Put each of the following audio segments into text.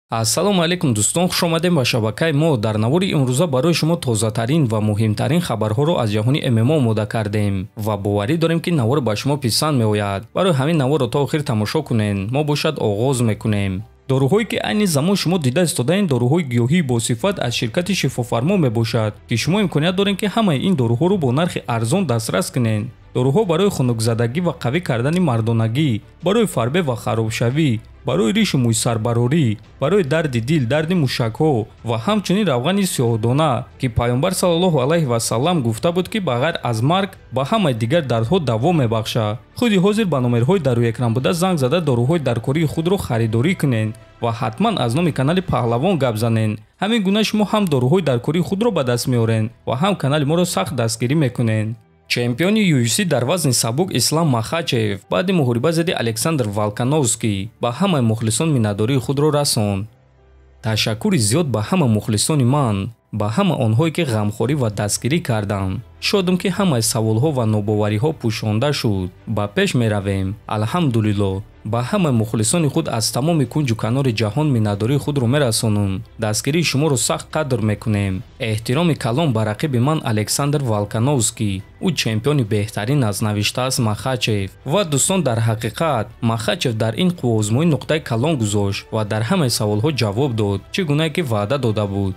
Ассалому алейкум дӯстон, хуш омадем ба шабакаи мо. Дар навори имрӯза барои шумо тозатарин ва муҳимтарин хабарҳоро аз ҷаҳони ММО омода кардем ва боварӣ дорем ки навор ба шумо писанд меояд. Барои ҳамин наворро то охир тамошо кунед. Мо бошад оғоз мекунем. доруҳое ки айни замон шумо дида истодаен доруҳои гиёҳии босифат аз ширкати шифофармо мебошад ки шумо имконият доред ки ҳамаи ин доруҳоро бо нархи арзон дастрас кунед. доруҳо барои хунукзадагӣ ва қавӣ кардани мардонагӣ, барои фарбе ва харобшавӣ, барои ришу мӯйсарбарорӣ, барои дарди дил, дарди мушакҳо ва ҳамчунин равғани сиёҳдона ки пайғамбар саллаллоҳу алайҳи васаллам гуфта буд ки ба ғайр аз марг ба ҳамаи дигар дардҳо даво мебахшад. худи ҳозир ба номерҳои дар рӯекран буда занг зада доруҳои даркории худро харидорӣ кунед ва ҳатман аз номи канали Паҳлавон гап занед. ҳамин гуна шумо ҳам доруҳои даркории худро ба даст меоред ва ҳам канали моро сахт дастгирӣ мекунед. чемпиони UFC дар вазни сабук Ислам Махачев баъди муҳориба зидди Александр Волкановский ба ҳамаи мухлисон миннатдории худро расонд. ташаккури зиёд ба ҳама мухлисони ман, ба ҳама онҳое ки ғамхорӣ ва дастгирӣ карданд. шодам ки ҳамаи саволҳо ва нобовариҳо пӯшонда шуд. ба пеш меравем. алҳамдулиллоҳ. ба ҳамаи мухлисони худ аз тамоми кунҷу канори ҷаҳон миннатдории худро мерасонам. дастгирии шуморо сахт қадр мекунем. эҳтироми калон ба рақиби ман Александр Волкановский. ӯ чемпиони беҳтарин аст, навиштааст Махачев. ва дӯстон, дар ҳақиқат Махачев дар ин қуввозмоӣ нуқтаи калон гузошт ва дар ҳамаи саволҳо ҷавоб дод, чӣ гуна ки ваъда дода буд.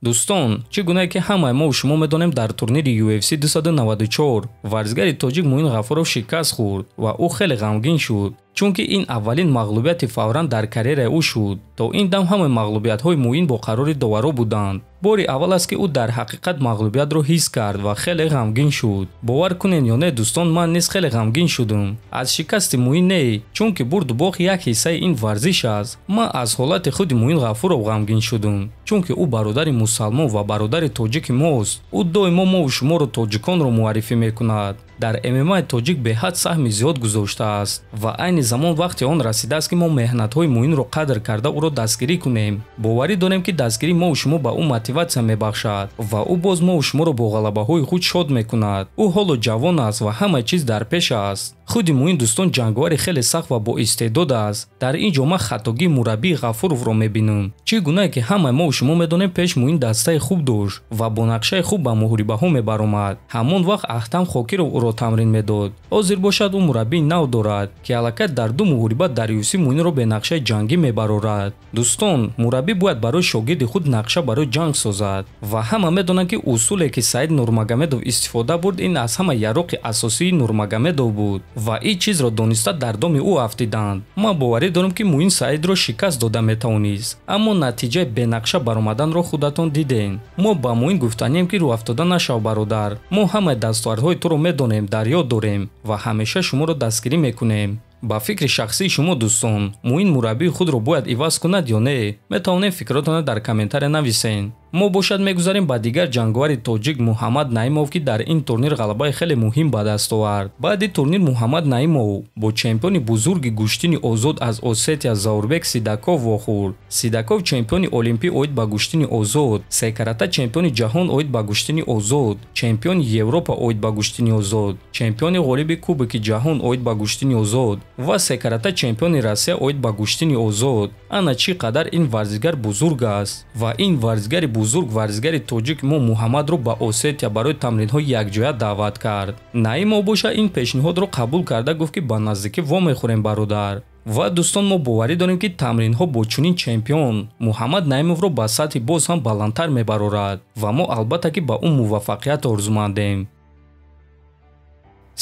дӯстон, чӣ гуна ки ҳамаи мо шумо медонем, дар турнири UFC 294 варзигари тоҷик Муин Ғафуров шикаст хӯрд ва ӯ хеле ғамгин шуд, чунки ин аввалин мағлубияти фавран дар карьераи ӯ шуд. то ин дам ҳамаи мағлубиятҳои Муин бо қарори доваро буданд. бори аввал аст ки ӯ дар ҳақиқат мағлубиятро ҳис кард ва хеле ғамгин шуд. бовар кунед ё не дӯстон, ман низ хеле ғамгин шудам. аз шикасти Муин не, чунки бурду бох як ҳиссаи ин варзиш аст. ман аз ҳолати худи Муин Ғафуров ғамгин шудам, чунки ӯ бародари мусалмон ва бародари тоҷики мост. ӯ доимо мову шуморо тоҷиконро муаррифӣ мекунад. дар ММА тоҷик беҳад саҳми зиёд гузоштааст ва айни замон вақти он расидааст ки мо меҳнатҳои Муинро қадр карда ӯро дастгирӣ кунем. боварӣ дорем ки дастгирӣ мову шумо ба ӯ мотиватсия мебахшад ва ӯ боз мову шуморо бо ғалабаҳои худ шод мекунад. ӯ ҳоло ҷавон аст ва ҳама чиз дар пеш аст. худи Муин дӯстон ҷанговари хеле сахт ва боистеъдод аст. дар ин ҷо ман хатогии мураббии Ғафуровро мебинам. чӣ гуна ки ҳамаи мову шумо медонем, пеш Муин дастаи хуб дошт ва бо нақшаи хуб ба муҳорибаҳо мебаромад. ҳамон вақт Ахтам Хокиров ӯро тамрин медод. ҳозир бошад ӯ мураббии нав дорад ки аллакай дар ду муҳориба дар UFC Муинро бе нақшаи ҷангӣ мебарорад. дӯстон, мураббӣ бояд барои шогирди худ нақша барои ҷанг созад ва ҳама медонанд ки усуле ки Саид Нурмагомедов истифода бурд, ин аз ҳама яроқи асосии Нурмагомедов буд ва ин чизро дониста дар доми ӯ афтиданд. ман боварӣ дорам ки Муин Саидро шикаст дода метавонист, аммо натиҷаи бенақша баромаданро худатон дидем. мо ба Муин гуфтанем ки рӯафтода нашав бародар. мо ҳамаи дастовардҳои туро медонем, дар ёд дорем ва ҳамеша шуморо дастгирӣ мекунем. ба фикри шахсии шумо дӯстон, Муин мураббии худро бояд иваз кунад ё не? метавонед фикротонро дар комментария нависен. мо бошад мегузарем ба дигар ҷанговари тоҷик Муҳаммад Наимов ки дар ин турнир ғалабаи хеле муҳим ба даст овард. баъди турнир Муҳаммад Наимов бо чемпиони бузурги гӯштини озод аз Осетия Заурбек Сидаков вохӯрд. Сидаков чемпиони олимпӣ оид ба гӯштини озод, секарата чемпиони ҷаҳон оид ба гӯштини озод, чемпиони Европа оид ба гӯштини озод, чемпиони ғолиби Кубоки ҷаҳон оид ба гӯштини озод ва секарата чемпиони Россия оид ба гӯштини озод. ана чӣ қадар ин варзигар бузург аст ва ин варзигари бузург, варзигари тоҷик мо Муҳаммадро ба Осетия барои тамринҳо якҷоя даъват кард. Наимов боша ин пешниҳодро қабул карда гуфт ки ба наздикӣ вомехӯрем бародар. ва дӯстон, мо боварӣ дорем ки тамринҳо бо чунин чемпион Муҳаммад Наимовро ба сатҳи боз ҳам баландтар мебарорад ва мо албатта ки ба ӯ муваффақият орзумандем.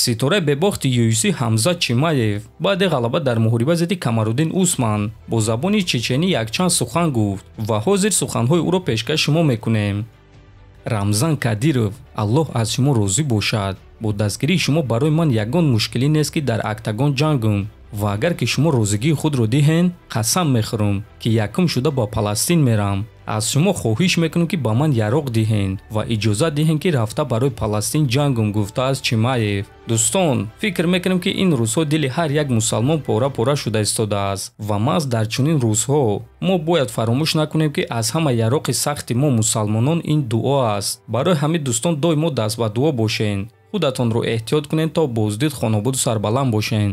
ситораи бебохти UFC Ҳамза Чимаев баъди ғалаба дар муҳориба зидди Камаруддин Усман бо забони чеченӣ якчанд сухан гуфт ва ҳозир суханҳои ӯро пешкаш шумо мекунем. Рамзан Кадиров, Аллоҳ аз шумо розӣ бошад. бо дастгирии шумо барои ман ягон мушкилӣ нест ки дар октагон ҷангам ва агар ки шумо розигии худро диҳен, қасам мехӯрам ки якум шуда ба Паластин мерам. аз шумо хоҳиш мекунам ки ба ман яроқ диҳен ва иҷозат диҳен ки рафта барои Паластин ҷангам, гуфтааст Чимаев. дӯстон, фикр мекунам ки ин рӯзҳо дили ҳар як мусалмон пора пора шуда истодааст ва маҳз дар чунин рӯзҳо мо бояд фаромӯш накунем ки аз ҳама яроқи сахти мо мусалмонон ин дуо аст. барои ҳамин дӯстон доимо даст ба дуо бошен. худатонро эҳтиёт кунед то боздид хонобуду сарбаланд бошен.